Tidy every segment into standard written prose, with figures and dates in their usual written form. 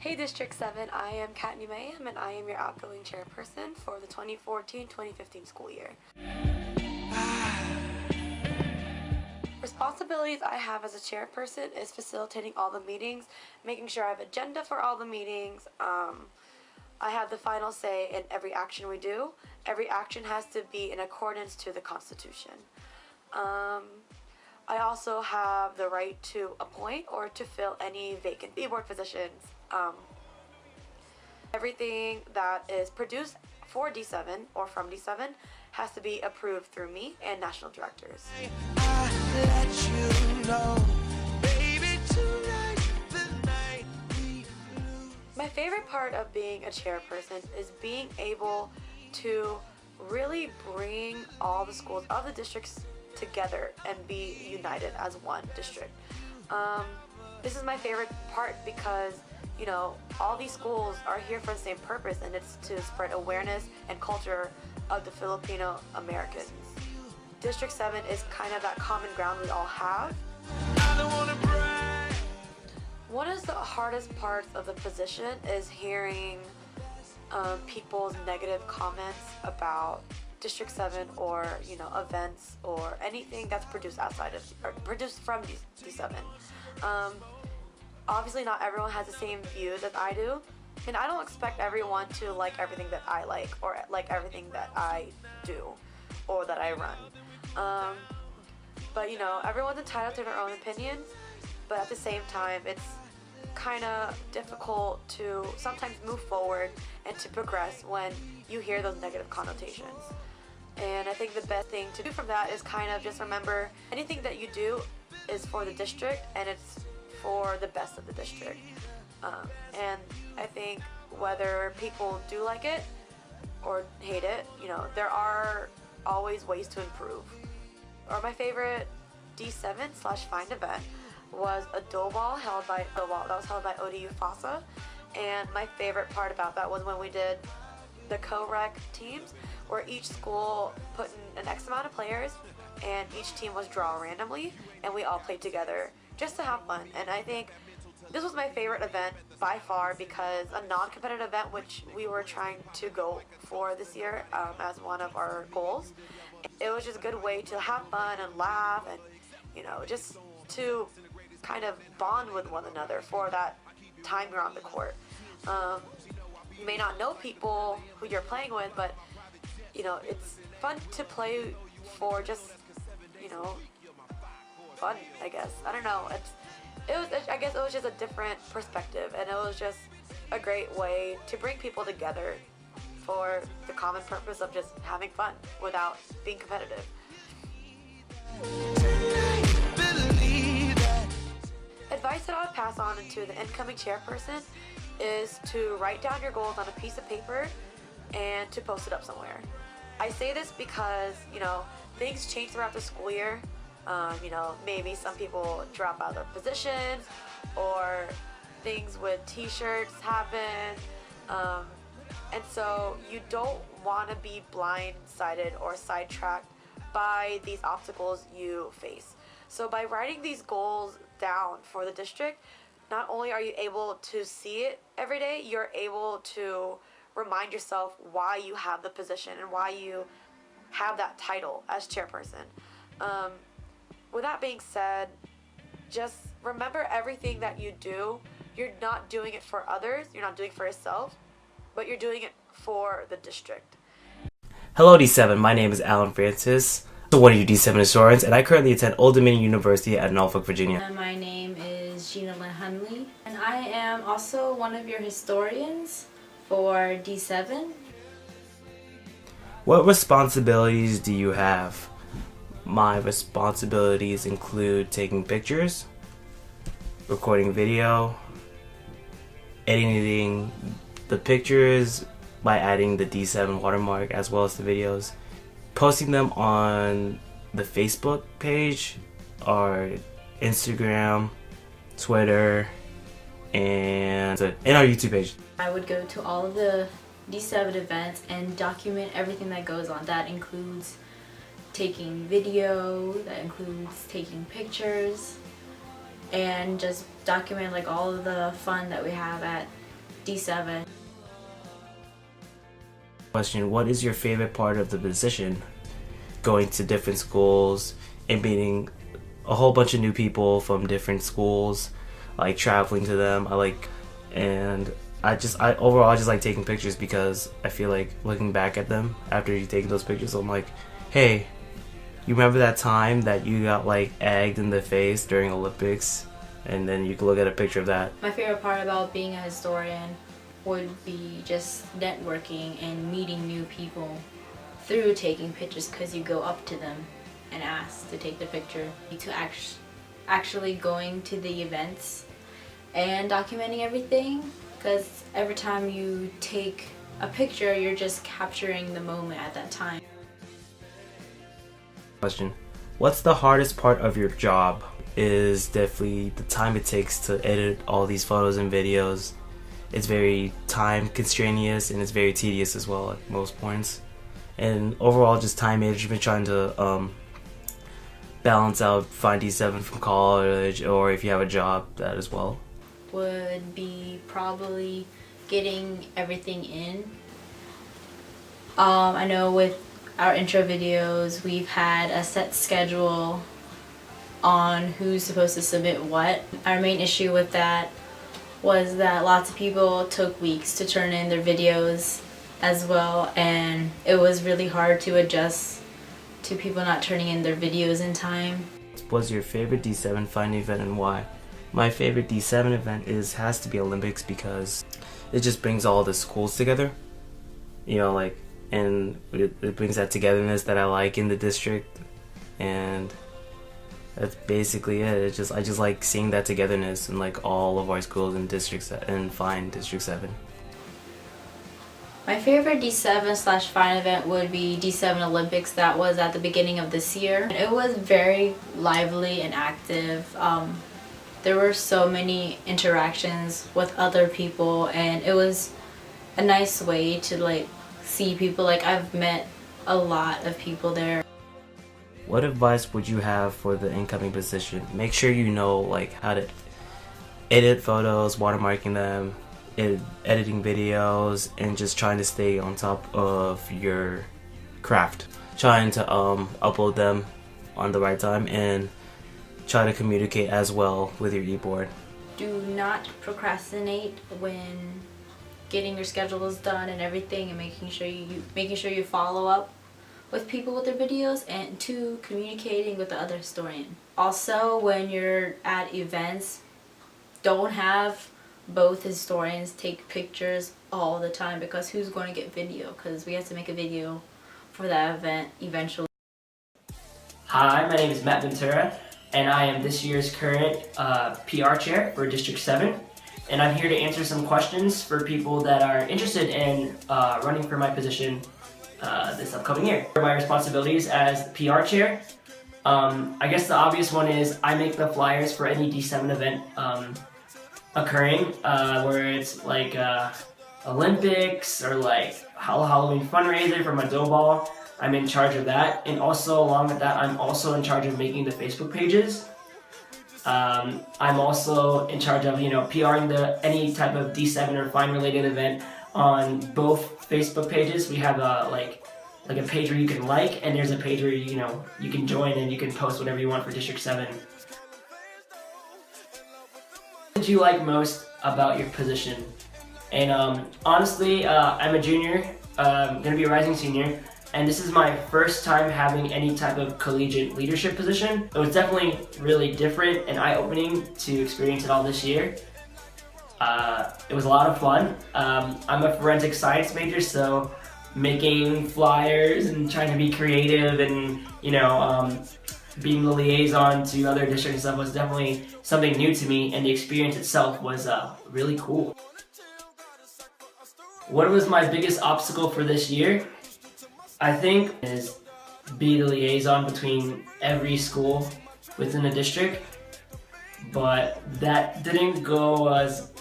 Hey District 7, I am Katney Mayhem and I am your outgoing chairperson for the 2014-2015 school year. Responsibilities I have as a chairperson is facilitating all the meetings, making sure I have agenda for all the meetings. I have the final say in every action we do. Every action has to be in accordance to the Constitution. I also have the right to appoint or to fill any vacant board positions. Everything that is produced for D7 or from D7 has to be approved through me and national directors. My favorite part of being a chairperson is being able to really bring all the schools of the districts together and be united as one district. This is my favorite part because, you know, all these schools are here for the same purpose, and it's to spread awareness and culture of the Filipino Americans. District 7 is kind of that common ground we all have. One of the hardest parts of the position is hearing people's negative comments about District 7 or, you know, events or anything that's produced outside of, or produced from D7. Obviously not everyone has the same views as I do, and I don't expect everyone to like everything that I like or like everything that I do or that I run. But you know, everyone's entitled to their own opinions, but at the same time it's kind of difficult to sometimes move forward and to progress when you hear those negative connotations. And I think the best thing to do from that is kind of just remember anything that you do is for the district and it's for the best of the district. And I think whether people do like it or hate it, you know, there are always ways to improve. Or my favorite D7/FINC event was a dough ball that was held by ODU FASA, and my favorite part about that was when we did the co-rec teams where each school put in an X amount of players and each team was drawn randomly and we all played together just to have fun. And I think this was my favorite event by far because a non-competitive event, which we were trying to go for this year as one of our goals, it was just a good way to have fun and laugh and, you know, just to kind of bond with one another for that time you're on the court. You may not know people who you're playing with, but you know, it's fun to play for just, you know, fun, I guess. I don't know. I guess it was just a different perspective, and it was just a great way to bring people together for the common purpose of just having fun without being competitive. Advice that I would pass on to the incoming chairperson is to write down your goals on a piece of paper and to post it up somewhere. I say this because, you know, things change throughout the school year. You know, maybe some people drop out of their positions or things with t-shirts happen. And so you don't want to be blindsided or sidetracked by these obstacles you face. So by writing these goals down for the district, not only are you able to see it every day, you're able to remind yourself why you have the position and why you have that title as chairperson. With that being said, just remember everything that you do, you're not doing it for others, you're not doing it for yourself, but you're doing it for the district. Hello D7, my name is Alan Francis. I'm one of your D7 historians, and I currently attend Old Dominion University at Norfolk, Virginia. And my name is Gina Lynn Hunley, and I am also one of your historians for D7. What responsibilities do you have? My responsibilities include taking pictures, recording video, editing the pictures by adding the D7 watermark as well as the videos, posting them on the Facebook page, or Instagram, Twitter, and our YouTube page. I would go to all of the D7 events and document everything that goes on. That includes taking video, that includes taking pictures, and just document like all of the fun that we have at D7. Question: what is your favorite part of the position? Going to different schools and meeting a whole bunch of new people from different schools, like traveling to them. I overall just like taking pictures because I feel like looking back at them after you take those pictures, I'm like, hey, you remember that time that you got like egged in the face during Olympics? And then you can look at a picture of that. My favorite part about being a historian would be just networking and meeting new people through taking pictures, because you go up to them and ask to take the picture, to actually going to the events and documenting everything, because every time you take a picture, you're just capturing the moment at that time. Question: what's the hardest part of your job? Is definitely the time it takes to edit all these photos and videos. It's very time constrainous and it's very tedious as well at most points. And overall just time management, trying to balance out find D7 from college, or if you have a job, that as well. Would be probably getting everything in. I know with our intro videos, we've had a set schedule on who's supposed to submit what. Our main issue with that was that lots of people took weeks to turn in their videos as well, and it was really hard to adjust to people not turning in their videos in time. What was your favorite D7 FINC event and why? My favorite D7 event has to be Olympics, because it just brings all the schools together, and it brings that togetherness that I like in the district, and that's basically it. I just like seeing that togetherness in like all of our schools in FINC District 7. My favorite D7/FINC event would be D7 Olympics. That was at the beginning of this year. It was very lively and active. There were so many interactions with other people, and it was a nice way to see people. I've met a lot of people there. What advice would you have for the incoming position? Make sure you know how to edit photos, watermarking them, editing videos, and just trying to stay on top of your craft. Trying to upload them on the right time and try to communicate as well with your e-board. Do not procrastinate when getting your schedules done and everything, and making sure you follow up with people with their videos, and 2, communicating with the other historian. Also, when you're at events, don't have both historians take pictures all the time, because who's going to get video? Because we have to make a video for that event eventually. Hi, my name is Matt Ventura, and I am this year's current PR chair for District 7. And I'm here to answer some questions for people that are interested in running for my position this upcoming year. My responsibilities as the PR chair, I guess the obvious one is I make the flyers for any D7 event occurring, where it's Olympics or Halloween fundraiser for my dough ball. I'm in charge of that, and also along with that, I'm also in charge of making the Facebook pages. I'm also in charge of PRing any type of D7 or FINC related event on both Facebook pages. We have a page where you can and there's a page where you can join and you can post whatever you want for District 7. What did you like most about your position? And honestly, I'm a junior, gonna be a rising senior, and this is my first time having any type of collegiate leadership position. It was definitely really different and eye-opening to experience it all this year. It was a lot of fun. I'm a forensic science major, so making flyers and trying to be creative and being the liaison to other districts and stuff was definitely something new to me, and the experience itself was really cool. What was my biggest obstacle for this year? I think is be the liaison between every school within the district, but that didn't go as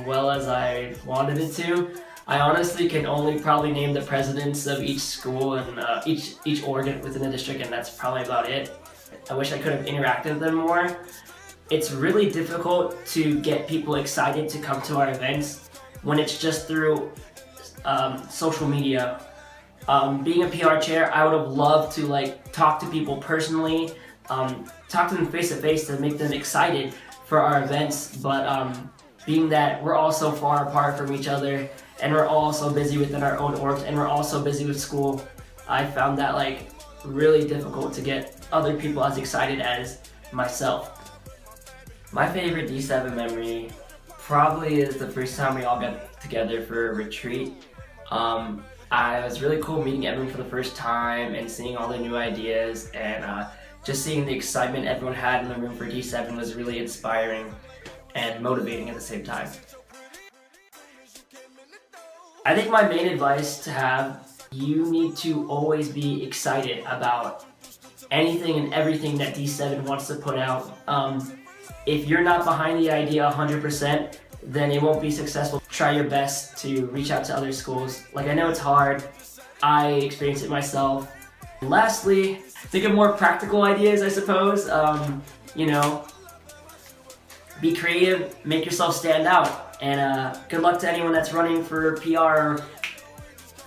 well as I wanted it to. I honestly can only probably name the presidents of each school and each org within the district, and that's probably about it. I wish I could have interacted with them more. It's really difficult to get people excited to come to our events when it's just through social media. Being a PR chair, I would have loved to like talk to people personally, talk to them face to face to make them excited for our events, but being that we're all so far apart from each other and we're all so busy within our own orgs and we're all so busy with school, I found that like really difficult to get other people as excited as myself. My favorite D7 memory probably is the first time we all got together for a retreat. It was really cool meeting everyone for the first time and seeing all the new ideas, and just seeing the excitement everyone had in the room for D7 was really inspiring and motivating at the same time. I think my main advice to have, you need to always be excited about anything and everything that D7 wants to put out. If you're not behind the idea 100%, then it won't be successful. Try your best to reach out to other schools. Like, I know it's hard. I experienced it myself. And lastly, think of more practical ideas, I suppose. You know, be creative, make yourself stand out, and good luck to anyone that's running for PR.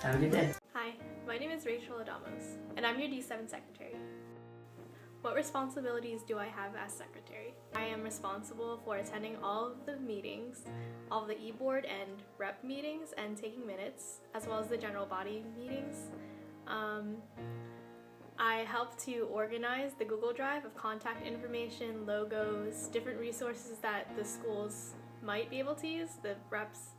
Have a good day. Hi, my name is Rachel Adamos, and I'm your D7 secretary. What responsibilities do I have as secretary? I am responsible for attending all of the meetings, all of the e-board and rep meetings, and taking minutes, as well as the general body meetings. I help to organize the Google Drive of contact information, logos, different resources that the schools might be able to use, the reps.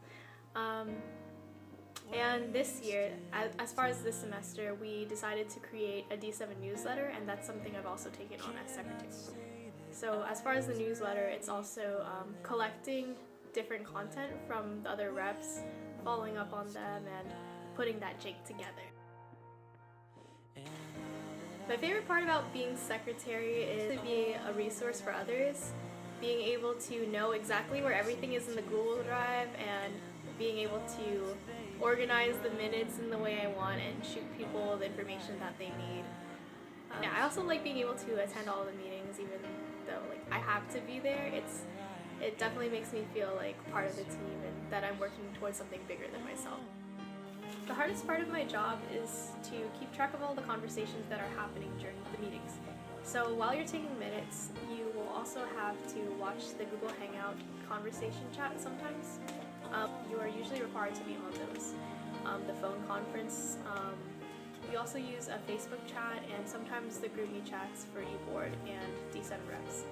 And this year, as far as this semester, we decided to create a D7 newsletter, and that's something I've also taken on as secretary. So as far as the newsletter, it's also collecting different content from the other reps, following up on them, and putting that jig together. My favorite part about being secretary is to be a resource for others, being able to know exactly where everything is in the Google Drive, and being able to organize the minutes in the way I want and shoot people the information that they need. I also like being able to attend all the meetings, even though like I have to be there. It definitely makes me feel like part of the team and that I'm working towards something bigger than myself. The hardest part of my job is to keep track of all the conversations that are happening during the meetings. So while you're taking minutes, you will also have to watch the Google Hangout conversation chat sometimes. You are usually required to be on those. The phone conference, we also use a Facebook chat and sometimes the GroupMe chats for e-board and D7 reps.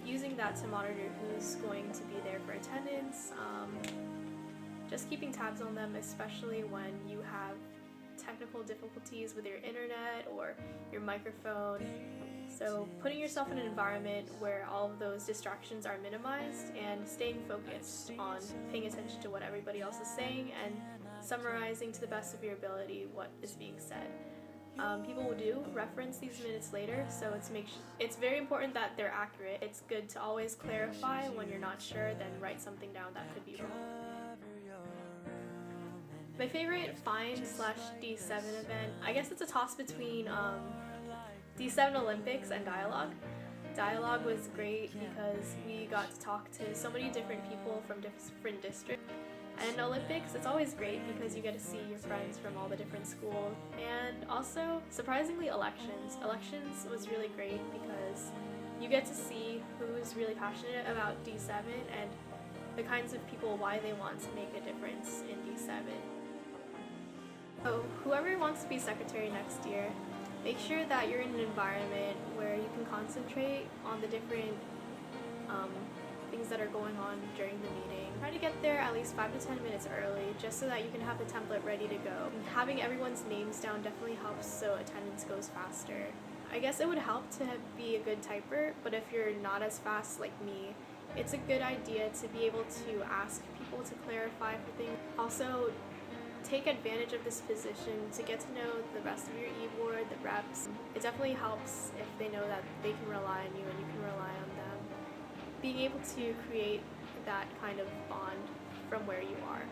Using that to monitor who's going to be there for attendance, just keeping tabs on them, especially when you have technical difficulties with your internet or your microphone. So putting yourself in an environment where all of those distractions are minimized and staying focused on paying attention to what everybody else is saying and summarizing to the best of your ability what is being said. People do reference these minutes later, so it's very important that they're accurate. It's good to always clarify when you're not sure, then write something down that could be wrong. My favorite FINC./D7 event, I guess it's a toss between D7 Olympics and Dialogue. Dialogue was great because we got to talk to so many different people from different districts. And Olympics, it's always great because you get to see your friends from all the different schools. And also, surprisingly, elections. Elections was really great because you get to see who's really passionate about D7 and the kinds of people, why they want to make a difference in D7. So whoever wants to be secretary next year, make sure that you're in an environment where you can concentrate on the different things that are going on during the meeting. Try to get there at least 5 to 10 minutes early just so that you can have the template ready to go. Having everyone's names down definitely helps so attendance goes faster. I guess it would help to be a good typer, but if you're not as fast like me, it's a good idea to be able to ask people to clarify for things. Also, take advantage of this position to get to know the rest of your e-board, the reps. It definitely helps if they know that they can rely on you and you can rely on them. Being able to create that kind of bond from where you are.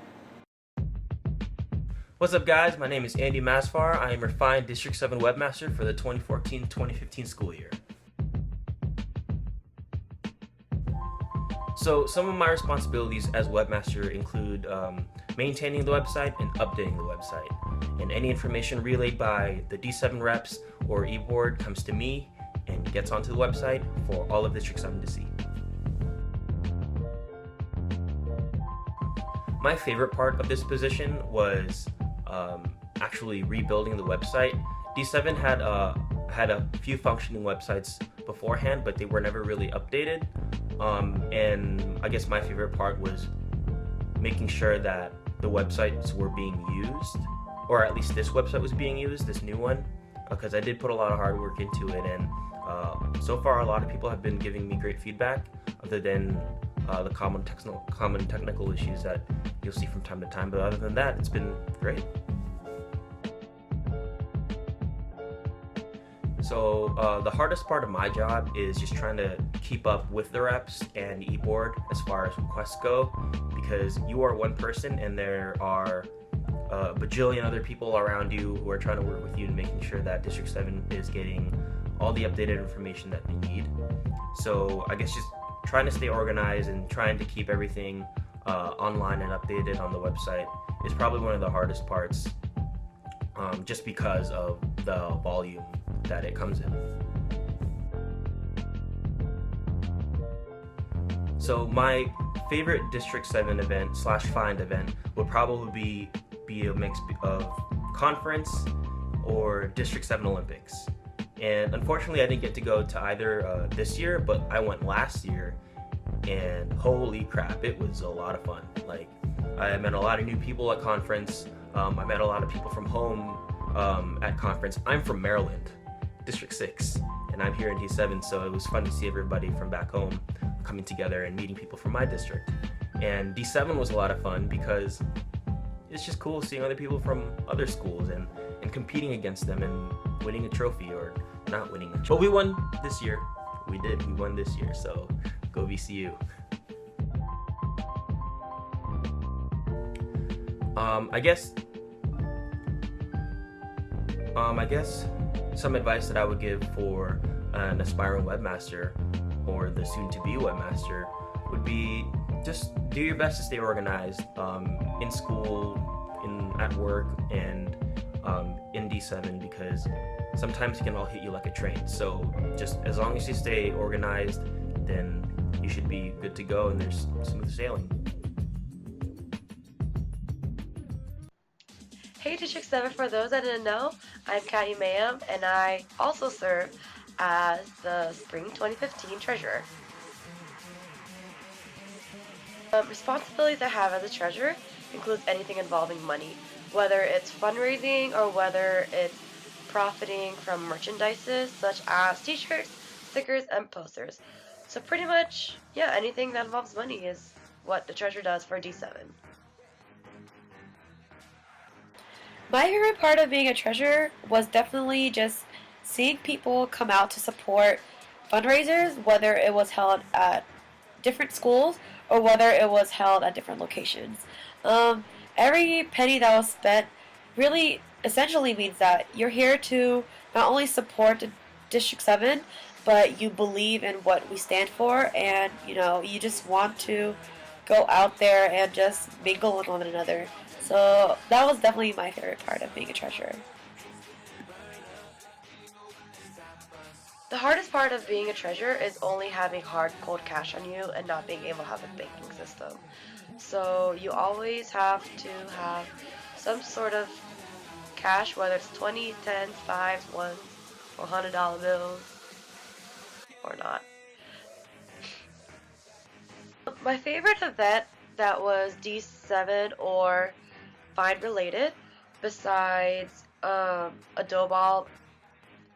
What's up, guys? My name is Andy Masfar. I am your FINC District 7 Webmaster for the 2014-2015 school year. So some of my responsibilities as webmaster include maintaining the website and updating the website. And any information relayed by the D7 reps or e-board comes to me and gets onto the website for all of District 7 to see. My favorite part of this position was actually rebuilding the website. D7 had a few functioning websites beforehand, but they were never really updated. And I guess my favorite part was making sure that the websites were being used, or at least this website was being used, this new one, because I did put a lot of hard work into it, and so far a lot of people have been giving me great feedback, other than the common technical issues that you'll see from time to time, but other than that, it's been great. So the hardest part of my job is just trying to keep up with the reps and e-board as far as requests go, because you are one person and there are a bajillion other people around you who are trying to work with you and making sure that District 7 is getting all the updated information that they need. So I guess just trying to stay organized and trying to keep everything online and updated on the website is probably one of the hardest parts, just because of the volume that it comes in. So my favorite District 7 event / find event would probably be a mix of conference or District 7 Olympics. And unfortunately I didn't get to go to either this year, but I went last year, and holy crap, it was a lot of fun. Like, I met a lot of new people at conference. I met a lot of people from home at conference. I'm from Maryland, District 6, and I'm here in D7, so it was fun to see everybody from back home coming together and meeting people from my district. And D7 was a lot of fun because it's just cool seeing other people from other schools and competing against them and winning a trophy or not winning a trophy. But we won this year. We won this year, so go VCU. I guess some advice that I would give for an aspiring webmaster or the soon-to-be webmaster would be just do your best to stay organized in school, at work, and in D7, because sometimes it can all hit you like a train. So just as long as you stay organized, then you should be good to go and there's smooth sailing. Hey District 7, for those that didn't know, I'm Kathy Mayhem, and I also serve as the Spring 2015 Treasurer. Responsibilities I have as a treasurer includes anything involving money, whether it's fundraising or whether it's profiting from merchandises such as t-shirts, stickers, and posters. So pretty much, yeah, anything that involves money is what the treasurer does for D7. My favorite part of being a treasurer was definitely just seeing people come out to support fundraisers, whether it was held at different schools or whether it was held at different locations. Every penny that was spent really essentially means that you're here to not only support District 7, but you believe in what we stand for, and you just want to go out there and just mingle with one another. So that was definitely my favorite part of being a treasurer. The hardest part of being a treasurer is only having hard, cold cash on you and not being able to have a banking system. So you always have to have some sort of cash, whether it's 20, 10, 5s, 1s, or $100 bills, or not. My favorite event that was D7 or Find related, besides a dough ball,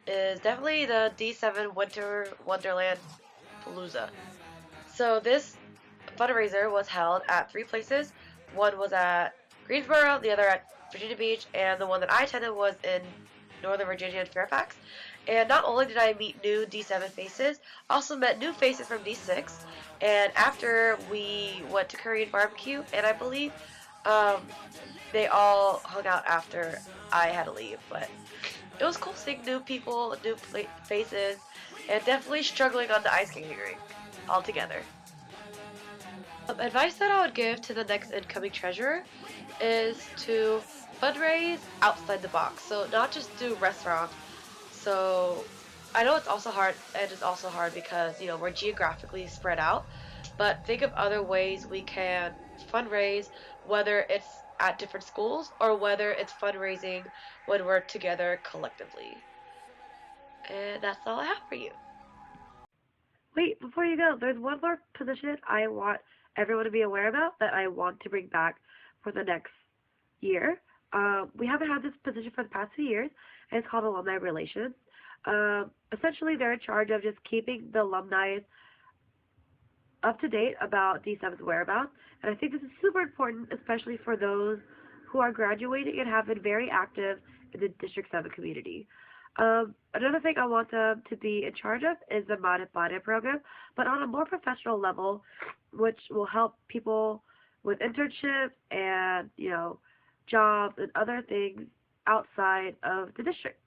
is definitely the D7 Winter Wonderland Palooza. So this fundraiser was held at 3 places. One was at Greensboro, the other at Virginia Beach, and the one that I attended was in Northern Virginia and Fairfax. And not only did I meet new D7 faces, I also met new faces from D6. And after we went to Korean barbecue, and I believe they all hung out after I had to leave, but it was cool seeing new people, new faces, and definitely struggling on the ice skating rink all together. Advice that I would give to the next incoming treasurer is to fundraise outside the box. So not just do restaurants. So I know it's also hard, and it's also hard because, you know, we're geographically spread out, but think of other ways we can fundraise, whether it's at different schools or whether it's fundraising when we're together collectively. And that's all I have for you. Wait, before you go, there's one more position I want everyone to be aware about that I want to bring back for the next year. We haven't had this position for the past few years, and it's called Alumni Relations. Essentially, they're in charge of just keeping the alumni up to date about D7's whereabouts, and I think this is super important, especially for those who are graduating and have been very active in the District 7 community. Another thing I want them to be in charge of is the Mane Mane program, but on a more professional level, which will help people with internships and, you know, jobs and other things outside of the district.